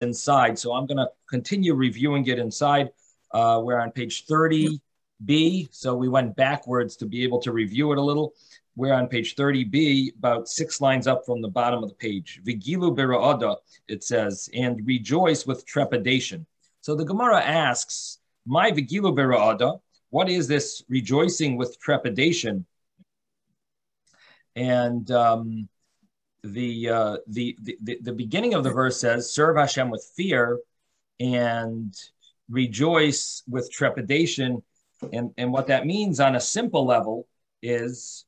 inside. So I'm going to continue reviewing it inside. We're on page 30B. So we went backwards to be able to review it a little. We're on page 30B, about 6 lines up from the bottom of the page. Vigilu bira'ada, it says, and rejoice with trepidation. So the Gemara asks, my vigilu bira'ada, what is this rejoicing with trepidation? And the beginning of the verse says, serve Hashem with fear and rejoice with trepidation. And what that means on a simple level is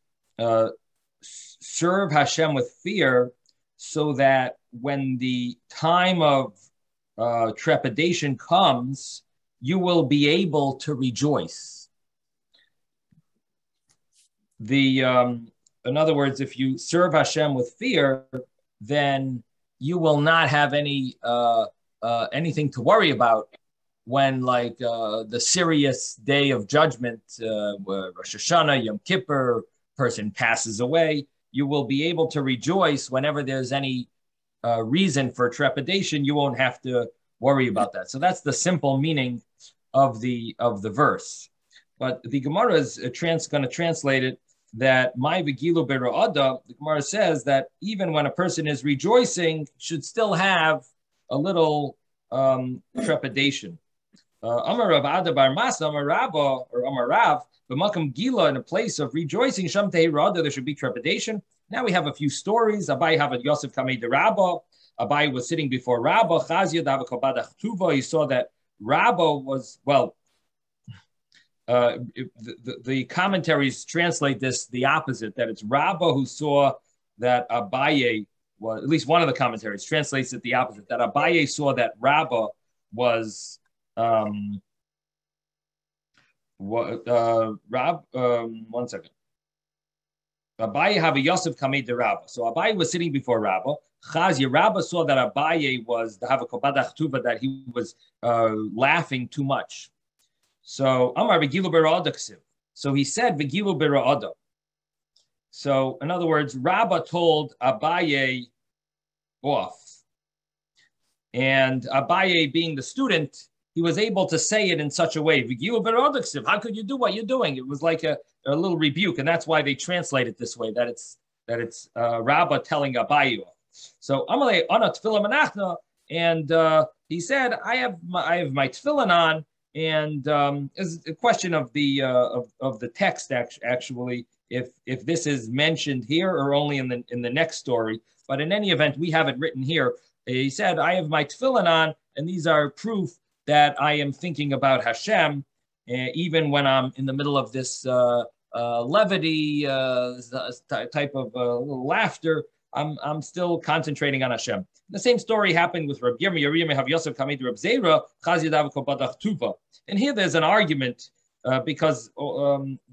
serve Hashem with fear so that when the time of trepidation comes, you will be able to rejoice. In other words, if you serve Hashem with fear, then you will not have anything to worry about when, like, the serious day of judgment, Rosh Hashanah, Yom Kippur, person passes away. You will be able to rejoice whenever there's any reason for trepidation. You won't have to worry about that. So that's the simple meaning of the verse. But the Gemara is going to translate it that my vigilu bera'ada, the Gemara says that even when a person is rejoicing, should still have a little trepidation. Amar Rav Ada bar Masa, Amar Rabba, or Amar Rav, b'makam gila, in a place of rejoicing, sham tehei ra'ada, there should be trepidation. Now we have a few stories. Abai have a Yosef kamei de Rabba. Abai was sitting before Rabba. Chazia dava kabadach tuva. He saw that Rabba was, well, the commentaries translate this the opposite, that it's Rabba who saw that Abaye was, at least one of the commentaries translates it the opposite, that Abaye saw that Rabba was one second. Abaye have a Yosef kamei de Rabba. So Abaye was sitting before Rabba. Chazia, Rabba saw that Abaye was the Havakobadach Tuva, that he was laughing too much. So Amar Vigilu Bera'ada Ksiv. So he said Vigilu Bera'ada. So in other words, Rabba told Abaye off. And Abaye, being the student, he was able to say it in such a way. Vigilu Bera'ada Ksiv. How could you do what you're doing? It was like a little rebuke, and that's why they translate it this way, that it's Rabba telling Abaye off. So Amalei Ana Tefillah Menachna, and he said, I have my tefillin on. And it's a question of the text actually, if this is mentioned here or only in the next story. But in any event, we have it written here. He said, "I have my tefillin on, and these are proof that I am thinking about Hashem, even when I'm in the middle of this levity type of little laughter. I'm still concentrating on Hashem." The same story happened with Rabbi Yirmiyah have Yosef Kamei Reb Zera Chaziyadav Kobadach Tuva. And here there's an argument because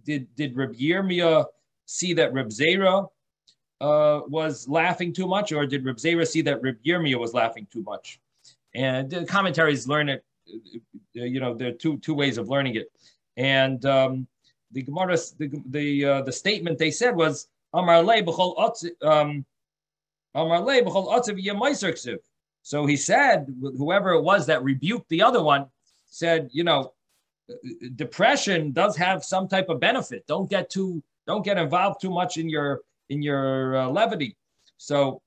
did Rabbi Yirmiyah see that Reb Zera was laughing too much, or did Reb Zera see that Reb Yirmiyah was laughing too much? And the commentaries learn it. There are two ways of learning it. And the Gemara, the statement they said was Amar Le b'chol otziv. So he said, whoever it was that rebuked the other one, said, depression does have some type of benefit. Don't get involved too much in your levity. So,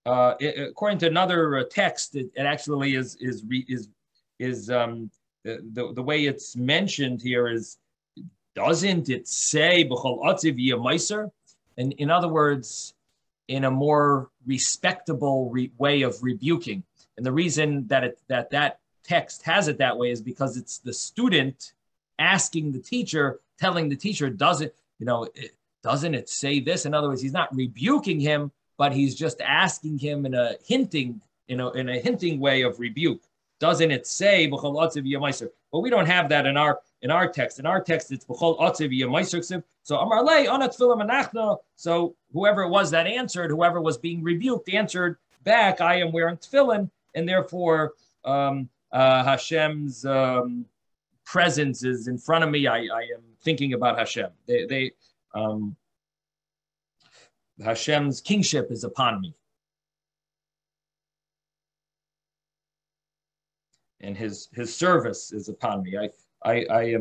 according to another text, it actually is the way it's mentioned here is, doesn't it say b'chol otziv yemaiser? And in other words, in a more respectable way of rebuking. And the reason that that text has it that way is because it's the student asking the teacher, telling the teacher, doesn't it say this? In other words, he's not rebuking him, but he's just asking him in a hinting way of rebuke. Doesn't it say b'chol otziv yemaiser? But we don't have that in our text. In our text, it's b'chol otziv yemaiser. So Amar Le Ana Tefillah Menachna. So whoever it was that answered, whoever was being rebuked, answered back, I am wearing tefillin, and therefore Hashem's presence is in front of me. I am thinking about Hashem. Hashem's kingship is upon me. and his service is upon me. I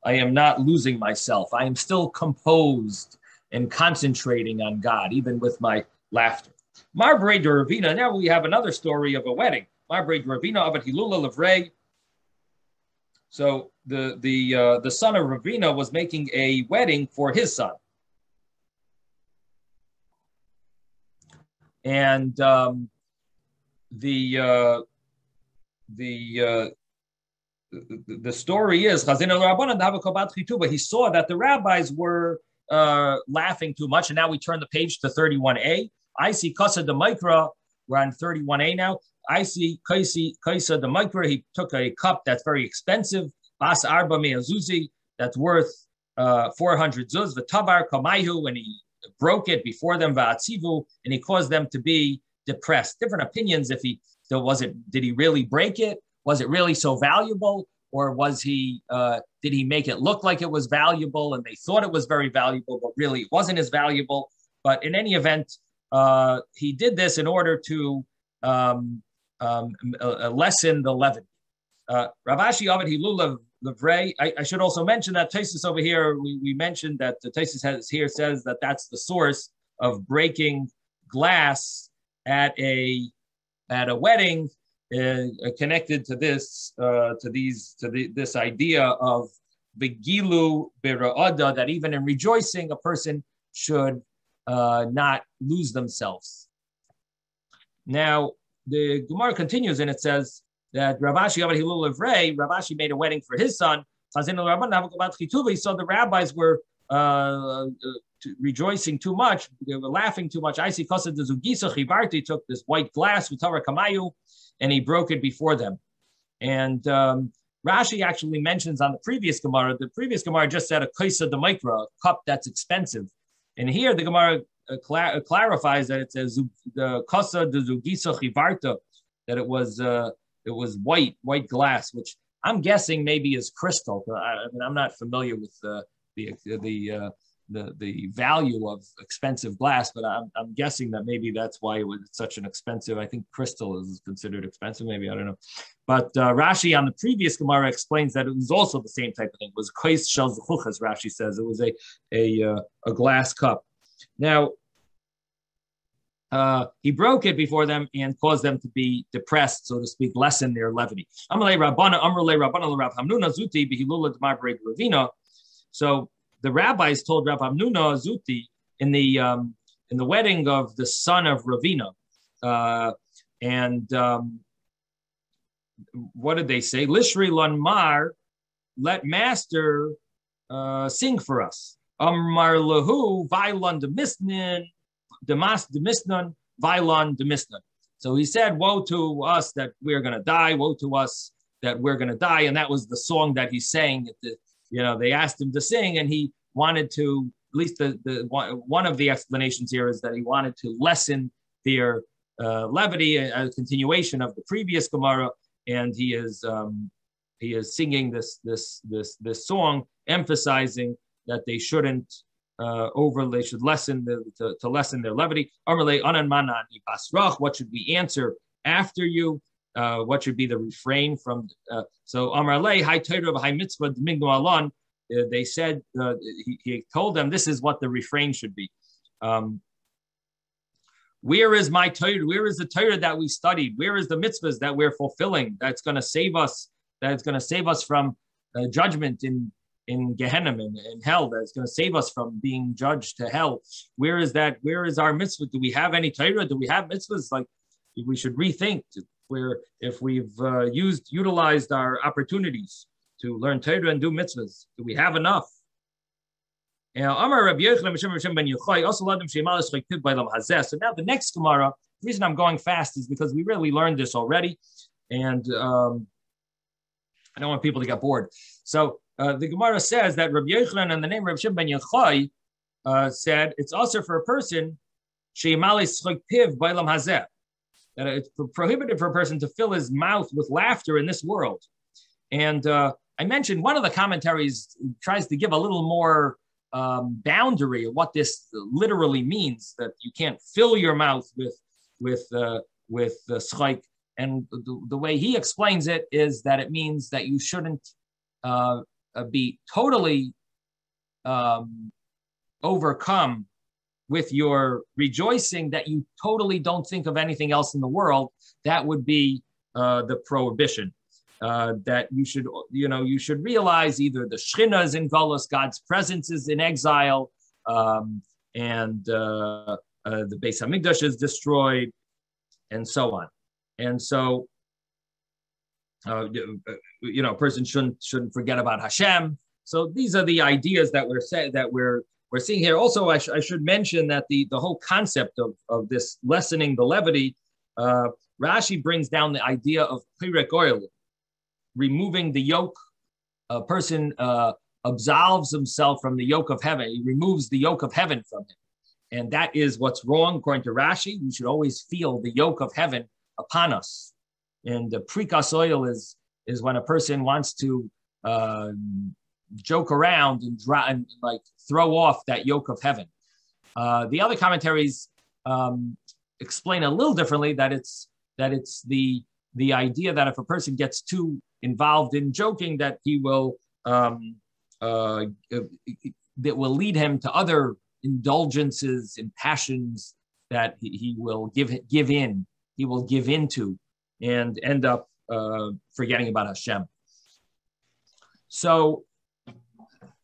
am not losing myself. I am still composed and concentrating on God, even with my laughter. Marbre de Ravina. Now we have another story of a wedding. Marbre de Ravina Avat Hilula Levrei. So the son of Ravina was making a wedding for his son, and the story is he saw that the rabbis were laughing too much, and now we turn the page to 31a. I see Kasa de Mikra. We're on 31a now. I see Kaisa de Mikra. He took a cup that's very expensive, Bas Arba Meazuzi, that's worth 400 zuz. The Tabar Kamaihu, and he broke it before them, Va'atzivu, and he caused them to be depressed. Different opinions if he did he really break it? Was it really so valuable? Or was he did he make it look like it was valuable and they thought it was very valuable, but really it wasn't as valuable? But in any event, he did this in order to lessen the levity. Ravashi Avad Hilula Levrei. I should also mention that Taisus over here, we mentioned that the Taisus here says that that's the source of breaking glass at a wedding, connected to this this idea of Begilu Bira'ada, that even in rejoicing, a person should not lose themselves. Now, the Gemara continues and it says that Ravashi made a wedding for his son. So the rabbis were rejoicing too much. They were laughing too much. I see Kosa de Zugisa Chivarti took this white glass with Tara Kamayu and he broke it before them. And Rashi actually mentions on the previous Gemara just said a Kosa de Mikra, a cup that's expensive. And here the Gemara clarifies that it says the Kosa de Zugisa Chivarta, that it was white glass, which I'm guessing maybe is crystal. I'm not familiar with the value of expensive glass, but I'm guessing that maybe that's why it was such an expensive. I think crystal is considered expensive. Maybe, I don't know. But Rashi on the previous Gemara explains that it was also the same type of thing. It was kais shel zechuchas. Rashi says it was a glass cup. Now, he broke it before them and caused them to be depressed, so to speak, lessen their levity. So the rabbis told Rav Hamnuna Zuti in the wedding of the son of Ravina, what did they say? Lishri Lanmar, let master sing for us. Amar lahu vailan demisnan. Demisnan, Vailon Demisnan. So he said, woe to us that we're going to die, woe to us that we're going to die. And that was the song that he sang. They asked him to sing, and he wanted to, at least one of the explanations here is that he wanted to lessen their levity, a continuation of the previous Gemara, and he is singing this song, emphasizing that they shouldn't they should lessen to lessen their levity. What should we answer after you? What should be the refrain from? So Amarle, high Torah, high mitzvah, Domingo Alon. They said he told them this is what the refrain should be. Where is my Torah? Where is the Torah that we studied? Where is the mitzvahs that we're fulfilling? That's going to save us. That's going to save us from judgment in Gehenna, in hell, that's going to save us from being judged to hell. Where is that? Where is our mitzvah? Do we have any Torah? Do we have mitzvahs? Like, we should rethink if we've utilized our opportunities to learn Torah and do mitzvahs. Do we have enough? So now the next Gemara, the reason I'm going fast is because we really learned this already, and I don't want people to get bored. So the Gemara says that Rabbi Yochanan and the name Rabbi Shimon ben Yochai said it's also for a person that it's prohibited for a person to fill his mouth with laughter in this world. And I mentioned one of the commentaries tries to give a little more boundary of what this literally means, that you can't fill your mouth with schleik. And the way he explains it is that it means that you shouldn't be totally overcome with your rejoicing that you totally don't think of anything else in the world. That would be the prohibition. That you should realize either the Shechina is in Golus, God's presence is in exile, and the Beis Hamikdash is destroyed, and so on. And so, a person shouldn't forget about Hashem. So these are the ideas that we're seeing here. Also, I should mention that the whole concept of this lessening the levity, Rashi brings down the idea of pirek oil, removing the yoke. A person absolves himself from the yoke of heaven. He removes the yoke of heaven from him. And that is what's wrong, according to Rashi. We should always feel the yoke of heaven upon us. And the prikas oil is when a person wants to joke around and throw off that yoke of heaven. The other commentaries explain a little differently that it's the idea that if a person gets too involved in joking, that he will that will lead him to other indulgences and passions that he will give into and end up forgetting about Hashem. So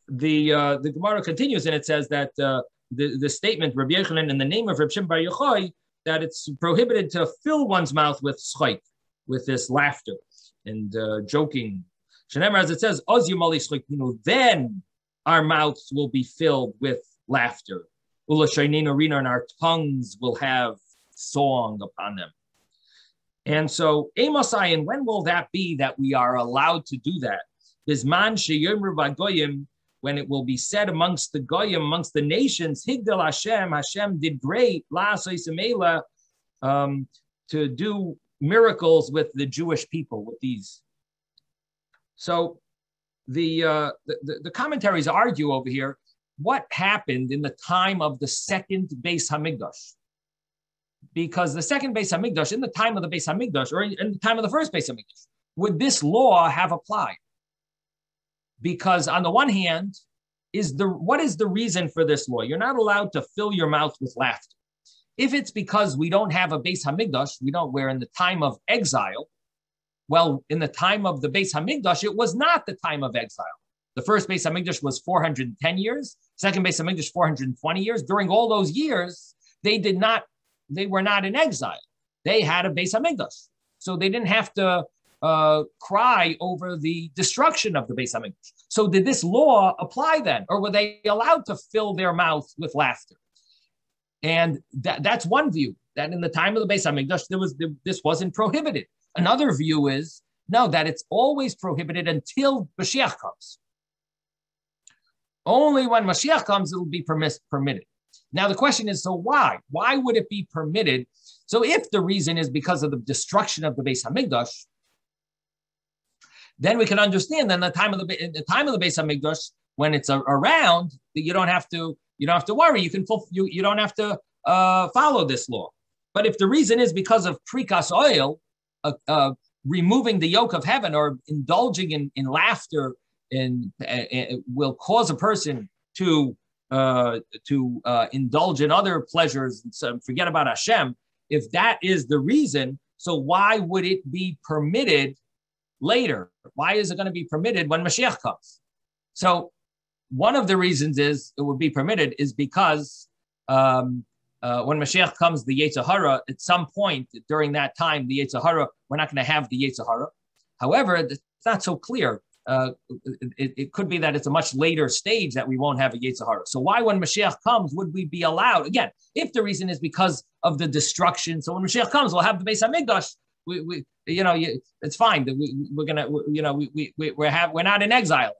the Gemara continues, and it says that the statement Rabbi Yochanan in the name of Reb Shimon Bar Yochai, that it's prohibited to fill one's mouth with schayk, with this laughter and joking. Shenemar, as it says, Oz yumali schayk, then our mouths will be filled with laughter. Ula shainin arena, and our tongues will have song upon them. And so, Amosai, and when will that be that we are allowed to do that? Bisman sheyomru b'goyim, when it will be said amongst the goyim, amongst the nations, Higdal Hashem did great, to do miracles with the Jewish people, with these. So the commentaries argue over here what happened in the time of the second Beis Hamikdash. Because the second Beis Hamikdash, in the time of the Beis Hamikdash, or in the time of the first Beis Hamikdash, would this law have applied? Because on the one hand, what is the reason for this law? You're not allowed to fill your mouth with laughter. If it's because we don't have a Beis Hamikdash, we're in the time of exile. Well, in the time of the Beis Hamikdash, it was not the time of exile. The first Beis Hamikdash was 410 years. Second Beis Hamikdash 420 years. During all those years, they were not in exile. They had a Beis Hamikdash, so they didn't have to cry over the destruction of the Beis Hamikdash. So did this law apply then, or were they allowed to fill their mouth with laughter? And that's one view, that in the time of the Beis Hamikdash, this wasn't prohibited. Another view is, no, that it's always prohibited until Mashiach comes. Only when Mashiach comes, it'll be permitted. Now the question is, so why? Why would it be permitted? So if the reason is because of the destruction of the Beis Hamikdash, then we can understand that in the time of the Beis Hamikdash, when it's around, you don't have to worry. You don't have to follow this law. But if the reason is because of prikas oil, removing the yoke of heaven, or indulging in laughter, will cause a person to indulge in other pleasures and forget about Hashem. If that is the reason, so why would it be permitted later? Why is it going to be permitted when Mashiach comes? So one of the reasons it would be permitted is because when Mashiach comes, the Yetzer Hara, at some point during that time, the Yetzer Hara, we're not going to have the Yetzer Hara. However, it's not so clear. It could be that it's a much later stage that we won't have a Yetzer Hara. So why, when Mashiach comes, would we be allowed? Again, if the reason is because of the destruction, so when Mashiach comes, we'll have the Beis Hamikdash. It's fine. We're not in exile.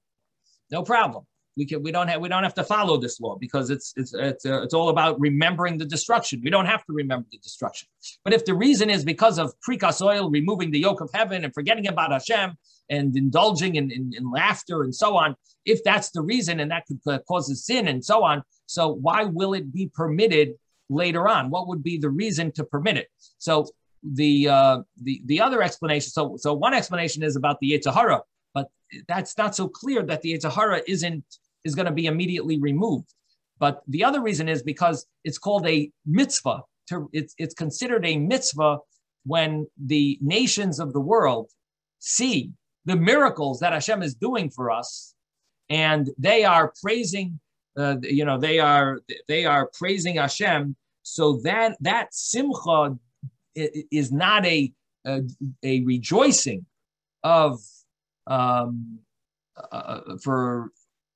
No problem. We don't have to follow this law because it's all about remembering the destruction. We don't have to remember the destruction. But if the reason is because of prikas oil, removing the yoke of heaven and forgetting about Hashem and indulging in laughter and so on, if that's the reason, and that could cause a sin and so on, so why will it be permitted later on? What would be the reason to permit it? So the other explanation. So one explanation is about the Yetzer Hara, but that's not so clear that the Yetzer Hara is going to be immediately removed. But the other reason is because it's called a mitzvah. It's considered a mitzvah when the nations of the world see the miracles that Hashem is doing for us, and they are praising. They are praising Hashem. So that simcha is not a rejoicing of for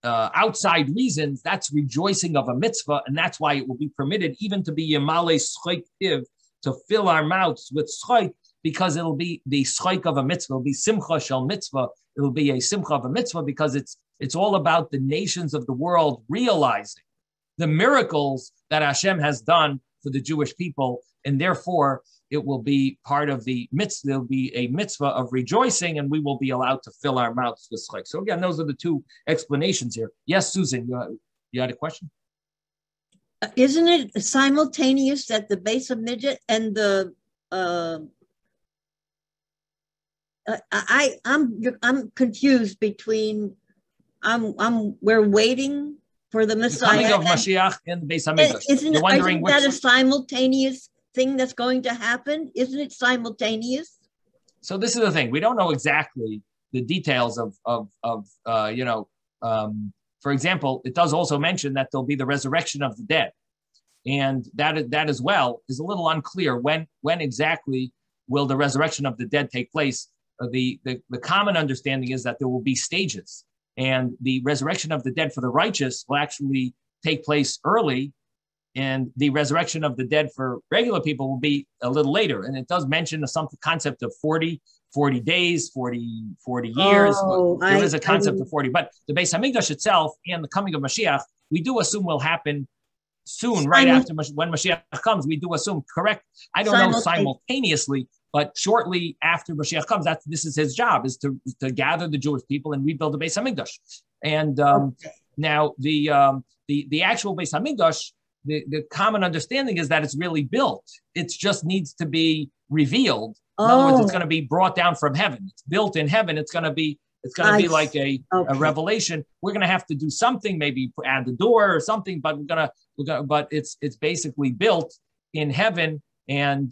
outside reasons. That's rejoicing of a mitzvah, and that's why it will be permitted even to be yemale schoik tiv, to fill our mouths with schoik, because it'll be the schoik of a mitzvah. It'll be simcha shel mitzvah. It'll be a simcha of a mitzvah because it's all about the nations of the world realizing the miracles that Hashem has done for the Jewish people, and therefore it will be part of the mitzvah. There'll be a mitzvah of rejoicing, and we will be allowed to fill our mouths with schleik. So again, those are the two explanations here. Yes, Susan, you had a question? Isn't it simultaneous that the base of midget and the I'm confused between we're waiting for the Messiah. The coming of Mashiach and the Beis Hamikdash. Isn't that a simultaneous thing that's going to happen? Isn't it simultaneous? So this is the thing. We don't know exactly the details for example, it does also mention that there'll be the resurrection of the dead. And that as well is a little unclear. When exactly will the resurrection of the dead take place? The common understanding is that there will be stages. And the resurrection of the dead for the righteous will actually take place early, and the resurrection of the dead for regular people will be a little later. And it does mention some concept of 40 days, 40 years. There is a concept of 40. But the Beis Hamikdash itself and the coming of Mashiach, we do assume will happen soon, right after when Mashiach comes. We do assume, correct? I don't know simultaneously, but shortly after Mashiach comes, this is his job, is to gather the Jewish people and rebuild the Beis Hamikdash. And now the actual Beis Hamikdash, the common understanding is that it's really built. It just needs to be revealed. In other words, it's going to be brought down from heaven. It's built in heaven. It's going to be like a revelation. We're going to have to do something, maybe add the door or something, but but it's basically built in heaven, and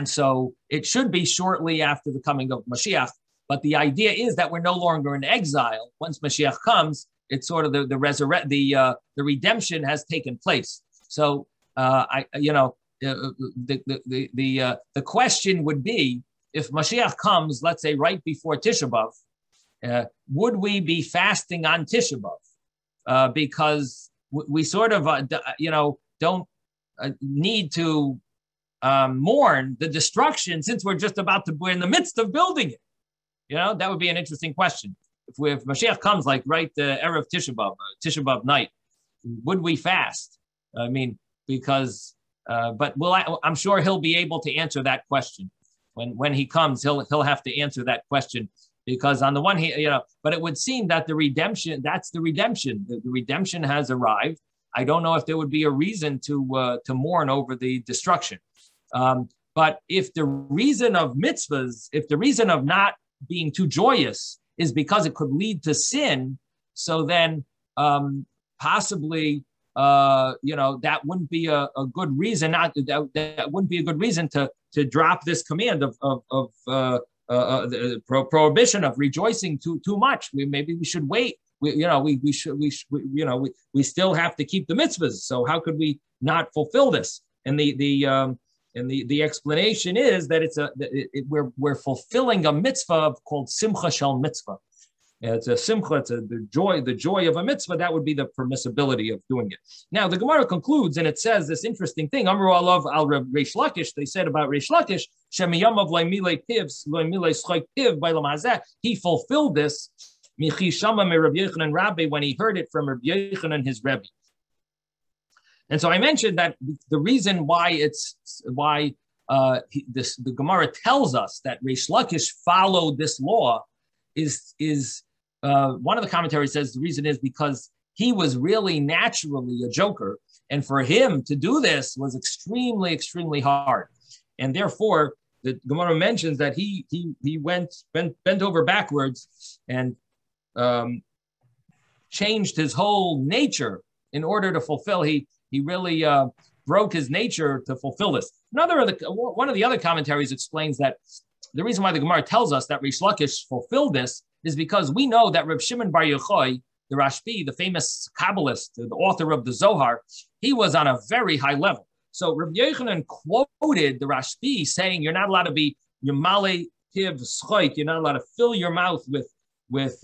so it should be shortly after the coming of Mashiach. But the idea is that we're no longer in exile. Once Mashiach comes, it's sort of the redemption has taken place. So the question would be, if Mashiach comes, let's say right before Tisha B'Av, would we be fasting on Tisha B'Av? Because we sort of don't need to mourn the destruction, since we're in the midst of building it. That would be an interesting question. If Mashiach comes like right the Erev Tisha B'Av night, would we fast? I mean, because I'm sure he'll be able to answer that question. When he comes, he'll have to answer that question, because on the one hand, but it would seem that the redemption has arrived. I don't know if there would be a reason to mourn over the destruction. But if the reason of mitzvahs, if the reason of not being too joyous is because it could lead to sin, so then possibly that wouldn't be a good reason. That wouldn't be a good reason to drop this command of the prohibition of rejoicing too much. Maybe we should wait. We still have to keep the mitzvahs. So how could we not fulfill this? And the explanation is that we're fulfilling a mitzvah called simcha shel mitzvah. It's a simcha, the joy of a mitzvah. That would be the permissibility of doing it. Now the Gemara concludes, and it says this interesting thing. Amru alav al Reish Lakish. They said about Reish Lakish, shemiyamav loymile pivs loymile schayk piv b'lam hazeh. He fulfilled this michi shama me Rabbi Yochanan Rabbi, when he heard it from Rabbi Yochanan his Rebbe. And so I mentioned that the reason why the Gemara tells us that Reish Lakish followed this law is one of the commentaries says the reason is because he was really naturally a joker, and for him to do this was extremely, extremely hard. And therefore, the Gemara mentions that he bent over backwards and changed his whole nature in order to fulfill. He really broke his nature to fulfill this. One of the other commentaries explains that the reason why the Gemara tells us that Rish Lakish fulfilled this is because we know that Reb Shimon Bar Yochai, the Rashbi, the famous Kabbalist, the author of the Zohar, he was on a very high level. So Reb Yochanan quoted the Rashbi saying, "You're not allowed to be Yamale Tiv Schoit. You're not allowed to fill your mouth with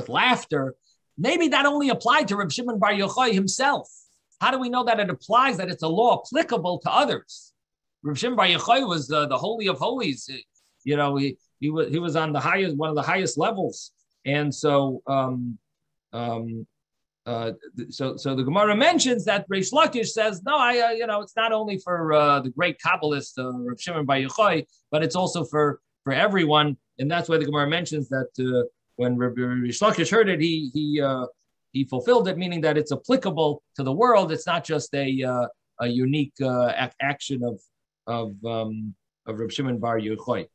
laughter." Maybe that only applied to Reb Shimon Bar Yochai himself. How do we know that it applies, that it's a law applicable to others? Reb Shimon Bar Yochai was the holy of holies. He was on the highest, one of the highest levels, and so so the Gemara mentions that Reish Lakish says, no, it's not only for the great Kabbalist Reb Shimon Bar Yochai, but it's also for everyone, and that's why the Gemara mentions that when Reish Lakish heard it, he fulfilled it, meaning that it's applicable to the world. It's not just a unique action of Reb Shimon Bar Yochai.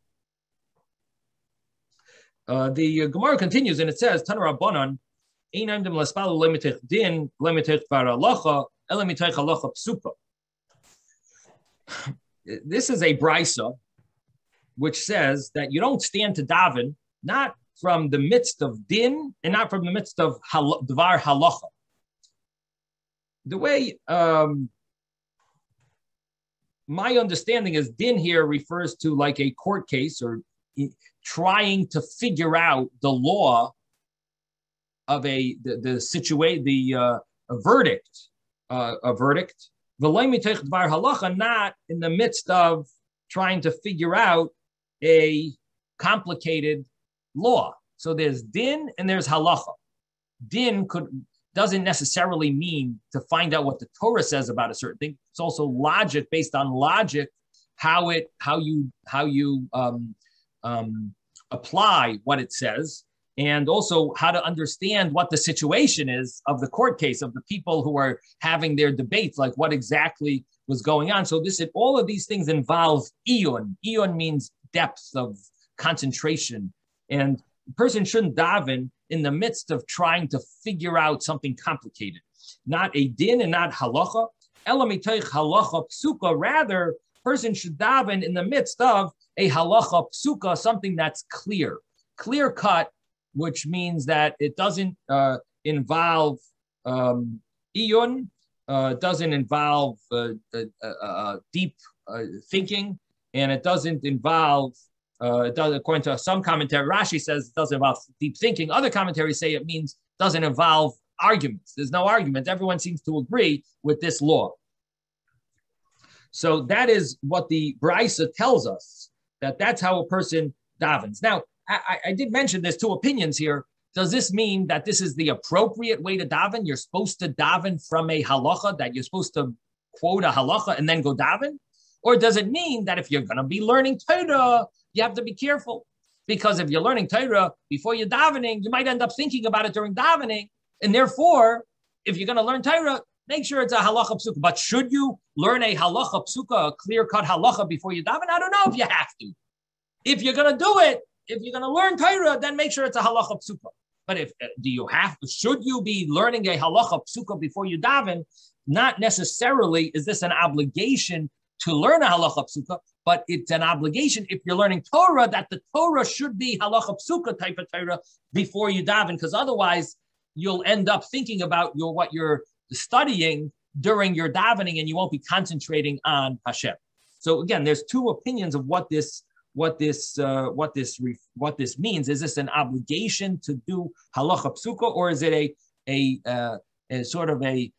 The Gemara continues and it says, Tana Rabbanan, this is a brisa which says that you don't stand to daven, not from the midst of din and not from the midst of dvar halacha. The way my understanding is, din here refers to like a court case or trying to figure out the law of a verdict. Not in the midst of trying to figure out a complicated law. So there's din and there's halacha. Din doesn't necessarily mean to find out what the Torah says about a certain thing. It's also logic, based on logic, how you apply what it says, and also how to understand what the situation is of the court case, of the people who are having their debates, like what exactly was going on. So all of these things involve iyun. Iyun means depth of concentration, and the person shouldn't daven in the midst of trying to figure out something complicated. Not a din and not halacha. Elamitoich halacha psuka. Rather, person should daven in the midst of a halacha psuka, something that's clear cut, which means that it doesn't involve iyun, doesn't involve deep thinking, and it doesn't involve, according to some commentary, Rashi says it doesn't involve deep thinking. Other commentaries say it means doesn't involve arguments. There's no argument. Everyone seems to agree with this law. So that is what the Brisa tells us, that's how a person davens. Now, I did mention there's two opinions here. Does this mean that this is the appropriate way to daven? You're supposed to daven from a halacha, that you're supposed to quote a halacha and then go daven? Or does it mean that if you're going to be learning Torah, you have to be careful? Because if you're learning Torah before you're davening, you might end up thinking about it during davening. And therefore, if you're going to learn Torah, make sure it's a halacha psuka. But should you learn a halacha psuka, a clear-cut halacha before you daven? I don't know if you have to. If you're going to do it, if you're going to learn Torah, then make sure it's a halacha psuka. But should you be learning a halacha psuka before you daven? Not necessarily is this an obligation to learn a halacha psuka, but it's an obligation if you're learning Torah, that the Torah should be halacha psuka type of Torah before you daven, because otherwise you'll end up thinking about what you're studying during your davening, and you won't be concentrating on Hashem. So again, there's two opinions of what this means. Is this an obligation to do halacha psuka, or is it a sort of a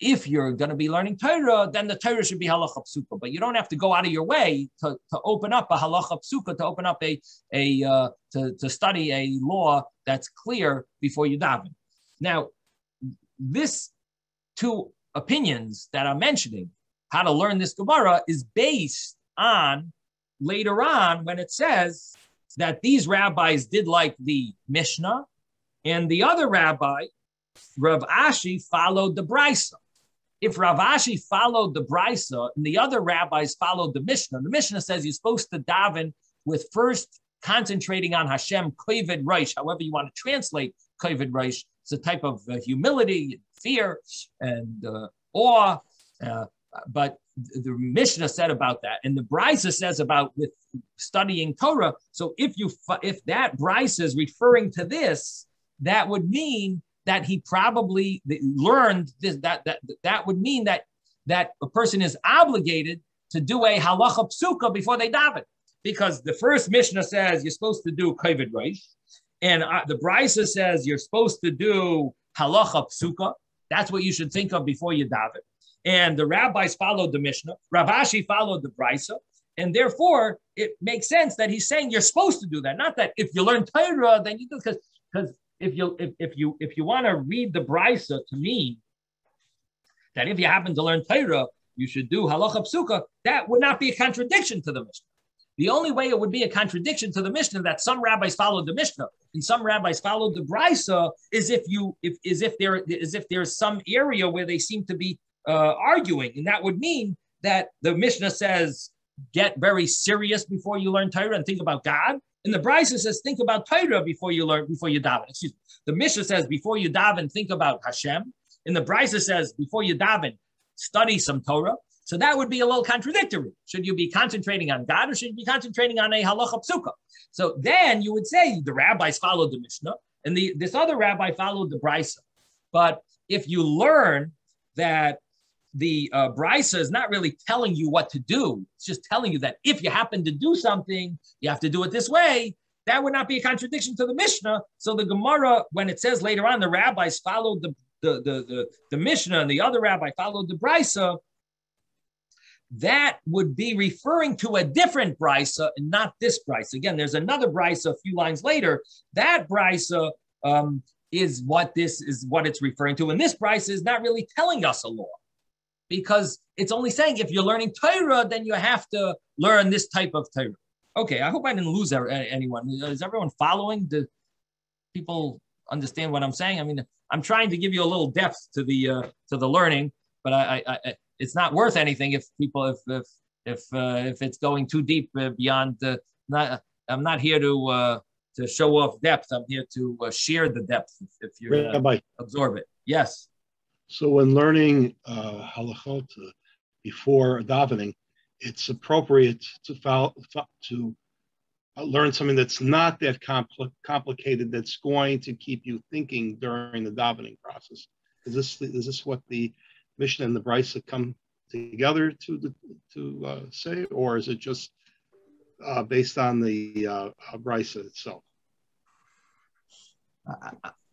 if you're going to be learning Torah, then the Torah should be halacha psuka, but you don't have to go out of your way to open up a halacha psuka, to open up to study a law that's clear before you daven. Now, this two opinions that I'm mentioning, how to learn this Gemara, is based on later on when it says that these rabbis did like the Mishnah, and the other rabbi, Rav Ashi, followed the Brisa. if Rav Ashi followed the Brisa and the other rabbis followed the Mishnah says you're supposed to daven with first concentrating on Hashem, kovid reish, however you want to translate kovid reish. It's a type of humility, fear, and awe. But the Mishnah said about that, and the Brisa says about with studying Torah. So if that Brisa is referring to this, that would mean that he probably learned this. That would mean that a person is obligated to do a halacha psuka before they daven, because the first Mishnah says you're supposed to do kovid reish, and the Brisa says you're supposed to do halacha psuka. That's what you should think of before you daven. And the rabbis followed the Mishnah. Rav Ashi followed the Brisa, and therefore it makes sense that he's saying you're supposed to do that. Not that if you learn Torah, then you do, because if you want to read the Brisa to mean that if you happen to learn Torah, you should do halacha psuka, that would not be a contradiction to the Mishnah. The only way it would be a contradiction to the Mishnah that some rabbis followed the Mishnah and some rabbis followed the Brisa is if there's some area where they seem to be arguing, and that would mean that the Mishnah says get very serious before you learn Torah and think about God, and the Brisa says think about Torah before you daven. Excuse me. The Mishnah says before you daven think about Hashem, and the Brisa says before you daven study some Torah. So that would be a little contradictory. Should you be concentrating on God or should you be concentrating on a halacha psuka? So then you would say the rabbis followed the Mishnah and this other rabbi followed the Brisa. But if you learn that the Brisa is not really telling you what to do, it's just telling you that if you happen to do something, you have to do it this way, that would not be a contradiction to the Mishnah. So the Gemara, when it says later on the rabbis followed the Mishnah and the other rabbi followed the Brisa, that would be referring to a different Brisa and not this Brisa. Again, there's another Brisa a few lines later. That Brisa is what it's referring to. And this Brisa is not really telling us a law, because it's only saying if you're learning Torah, then you have to learn this type of Torah. Okay, I hope I didn't lose anyone. Is everyone following? Do people understand what I'm saying? I mean, I'm trying to give you a little depth to the learning, but I it's not worth anything if it's going too deep beyond I'm not here to show off depth. I'm here to share the depth if you absorb it. Yes. So when learning halachot before davening, it's appropriate to learn something that's not that complicated, that's going to keep you thinking during the davening process. Is this what the Mishnah and the Brisa come together to say, or is it just based on the Brisa itself?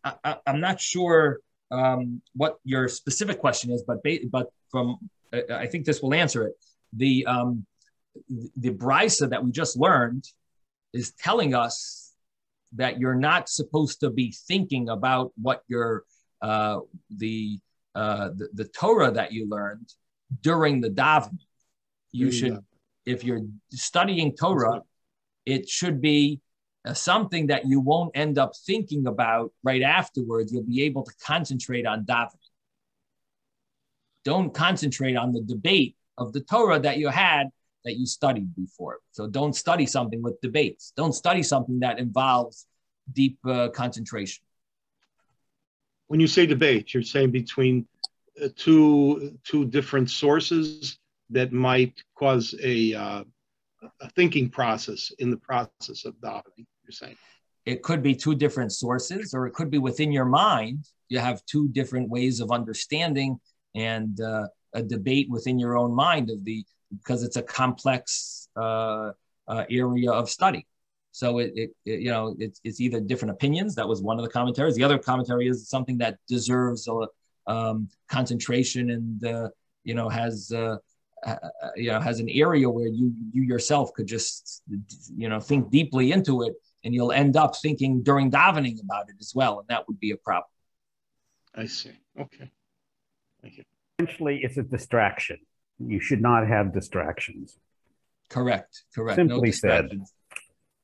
I'm not sure what your specific question is, but from I think this will answer it. The Brisa that we just learned is telling us that you're not supposed to be thinking about what your the Torah that you learned during the davening. You should, if you're studying Torah, it should be something that you won't end up thinking about right afterwards. You'll be able to concentrate on davening. Don't concentrate on the debate of the Torah that you had, that you studied before. So don't study something with debates. Don't study something that involves deep concentration. When you say debate, you're saying between two different sources that might cause a thinking process in the process of davening, you're saying? It could be two different sources, or it could be within your mind. You have two different ways of understanding and a debate within your own mind because it's a complex area of study. So it's either different opinions. That was one of the commentaries. The other commentary is something that deserves concentration and has an area where you yourself could just think deeply into it, and you'll end up thinking during davening about it as well, and that would be a problem. I see. Okay. Thank you. Essentially, it's a distraction. You should not have distractions. Correct. Simply said.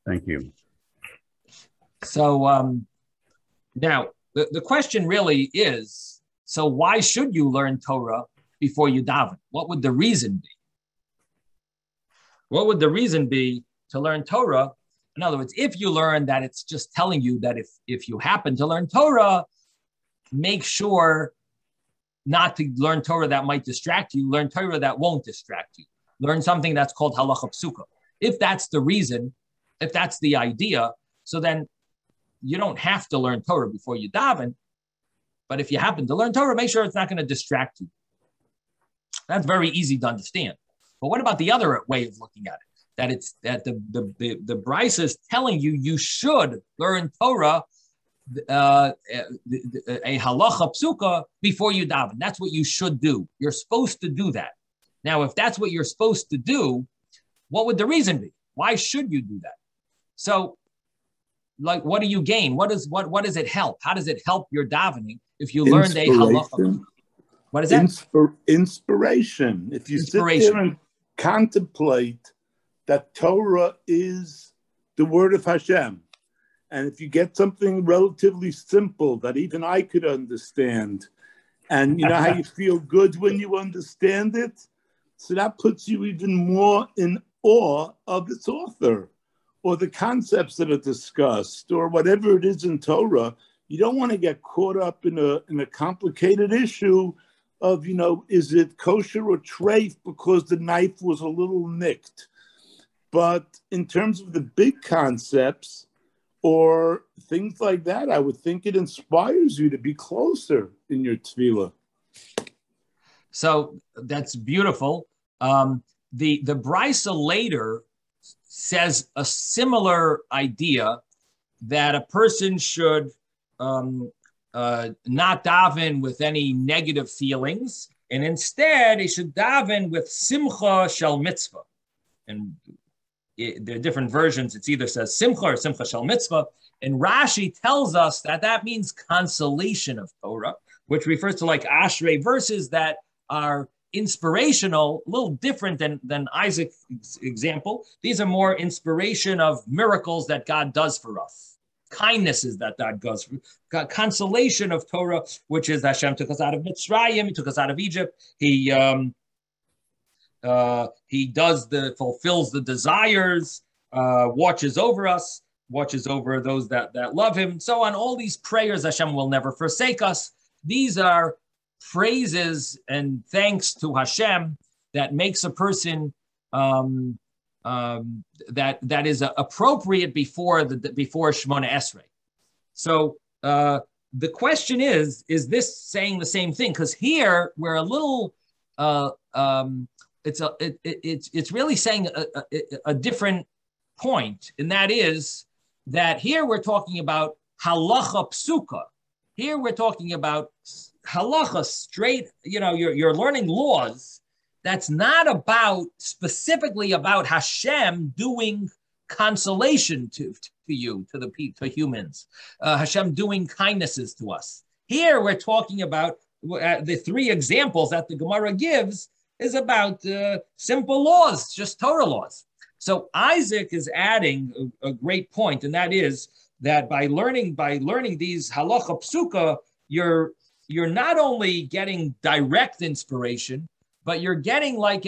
Thank you. So now the question really is, so why should you learn Torah before you daven? What would the reason be? What would the reason be to learn Torah? In other words, if you learn that it's just telling you that if you happen to learn Torah, make sure not to learn Torah that might distract you, learn Torah that won't distract you. Learn something that's called halacha psuka. If that's the reason, if that's the idea, so then you don't have to learn Torah before you daven. But if you happen to learn Torah, make sure it's not going to distract you. That's very easy to understand. But what about the other way of looking at it? That it's that the Bryce is telling you should learn Torah, a halacha psuka before you daven. That's what you should do. You're supposed to do that. Now, if that's what you're supposed to do, what would the reason be? Why should you do that? So, like, what do you gain? What does it help? How does it help your davening if you learned a halacha? What is that? Inspiration. If you sit there and contemplate that Torah is the word of Hashem, and if you get something relatively simple that even I could understand, and you know how you feel good when you understand it, so that puts you even more in awe of its author or the concepts that are discussed or whatever it is in Torah. You don't want to get caught up in a complicated issue of, you know, is it kosher or treif because the knife was a little nicked? But in terms of the big concepts or things like that, I would think it inspires you to be closer in your tefillah. So that's beautiful. The Brisa later says a similar idea that a person should not daven with any negative feelings, and instead he should daven with simcha shel mitzvah. And there are different versions. It's either says simcha or simcha shel mitzvah. And Rashi tells us that means consolation of Torah, which refers to like Ashrei verses that are inspirational, a little different than Isaac's example. These are more inspiration of miracles that God does for us, kindnesses that God does, consolation of Torah, which is Hashem took us out of Mitzrayim, He took us out of Egypt. He fulfills the desires, watches over us, watches over those that love Him, so on. All these prayers, Hashem will never forsake us. These are phrases and thanks to Hashem that makes a person that is appropriate before Shemona Esrei. So the question is this saying the same thing? Because here we're a little it's really saying a different point, and that is that here we're talking about halacha psuka. Here we're talking about halacha straight. You know, you're learning laws. That's not about specifically about Hashem doing consolation to you, to humans. Hashem doing kindnesses to us. Here we're talking about the three examples that the Gemara gives is about simple laws, just Torah laws. So Isaac is adding a great point, and that is that by learning these halacha psuka, you're not only getting direct inspiration, but you're getting like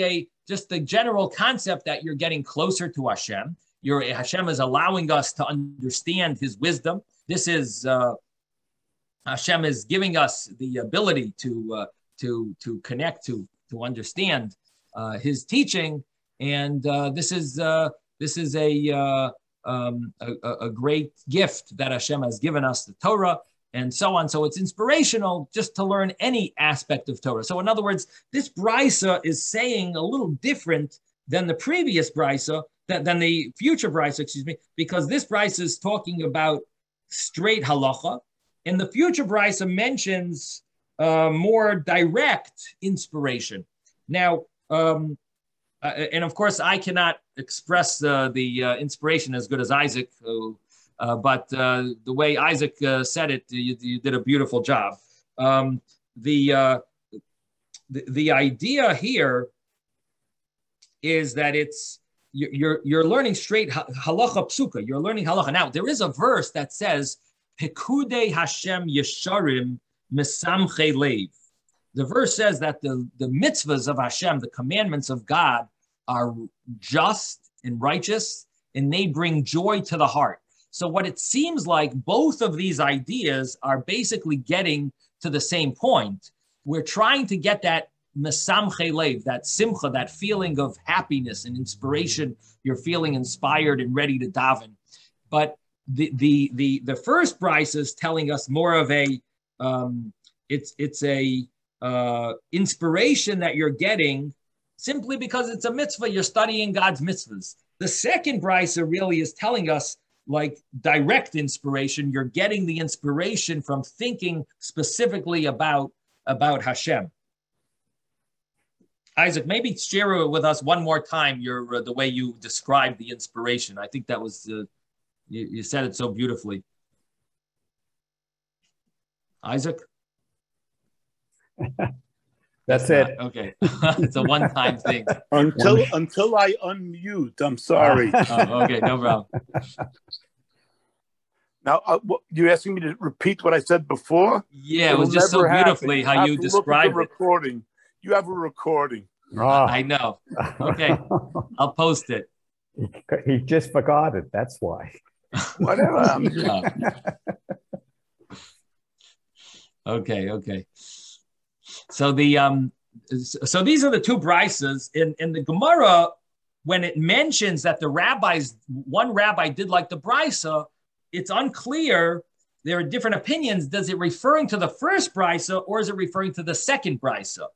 just the general concept that you're getting closer to Hashem. Hashem is allowing us to understand His wisdom. This is Hashem is giving us the ability to connect, to understand His teaching, and this is a great gift that Hashem has given us, the Torah, and so on. So it's inspirational just to learn any aspect of Torah. So in other words, this brisa is saying a little different than the previous brisa, than the future brisa, excuse me, because this brisa is talking about straight halacha, and the future brisa mentions more direct inspiration. Now, and of course, I cannot express the inspiration as good as Isaac, but the way Isaac said it, you did a beautiful job. The idea here is that you're learning straight halacha psuka. You're learning halacha. Now there is a verse that says Pekudei Hashem Yesharim Mesamche Leiv. the verse says that the mitzvahs of Hashem, the commandments of God, are just and righteous, and they bring joy to the heart. So what it seems like, both of these ideas are basically getting to the same point. We're trying to get that mesamche lev, that simcha, that feeling of happiness and inspiration. You're feeling inspired and ready to daven. But the first brisa is telling us more of a it's a inspiration that you're getting simply because it's a mitzvah. You're studying God's mitzvahs. The second brisa really is telling us like direct inspiration. You're getting the inspiration from thinking specifically about Hashem. Isaac, maybe share it with us one more time. The way you described the inspiration. I think that was you said it so beautifully. Isaac. That's it. Okay, it's a one-time thing. Until I unmute, I'm sorry. Okay, no problem. Now, you're asking me to repeat what I said before? Yeah, it was just so beautifully how you described it. Recording. You have a recording. Oh. I know. Okay, I'll post it. He just forgot it. That's why. Whatever. Okay. So so these are the two brisas in the Gemara. When it mentions that one rabbi did like the brisa, it's unclear. There are different opinions. Does it referring to the first brisa or is it referring to the second brisa?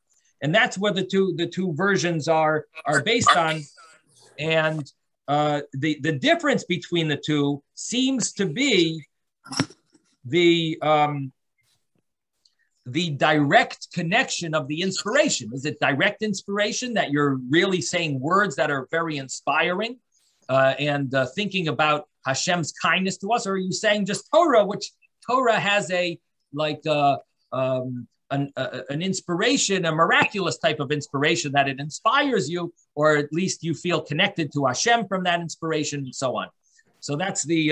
And that's where the two versions are based on. And the difference between the two seems to be the direct connection of the inspiration. Is it direct inspiration that you're really saying words that are very inspiring and thinking about Hashem's kindness to us? Or are you saying just Torah, which Torah has an inspiration, a miraculous type of inspiration that it inspires you, or at least you feel connected to Hashem from that inspiration and so on. So that's these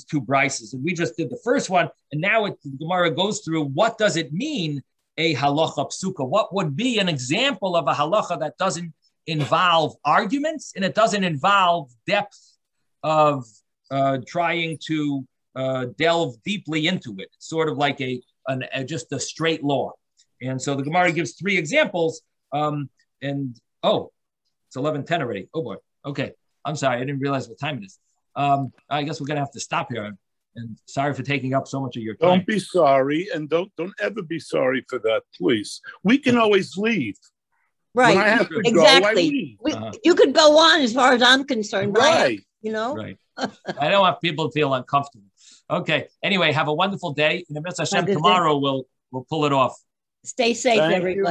two brises. And we just did the first one. And now the Gemara goes through what does it mean, a halacha psuka? What would be an example of a halacha that doesn't involve arguments and it doesn't involve depth of trying to delve deeply into it? It's sort of like just a straight law. And so the Gemara gives three examples. It's 11:10 already. Oh boy. Okay. I'm sorry. I didn't realize what time it is. I guess we're going to have to stop here. And sorry for taking up so much of your time. Don't be sorry, and don't ever be sorry for that, please. We can always leave. Right. When I have to exactly. go, I leave. You could go on as far as I'm concerned. Right. Right. I don't want people to feel uncomfortable. Okay. Anyway, have a wonderful day. And if it's Hashem tomorrow, we'll pull it off. Stay safe, everybody.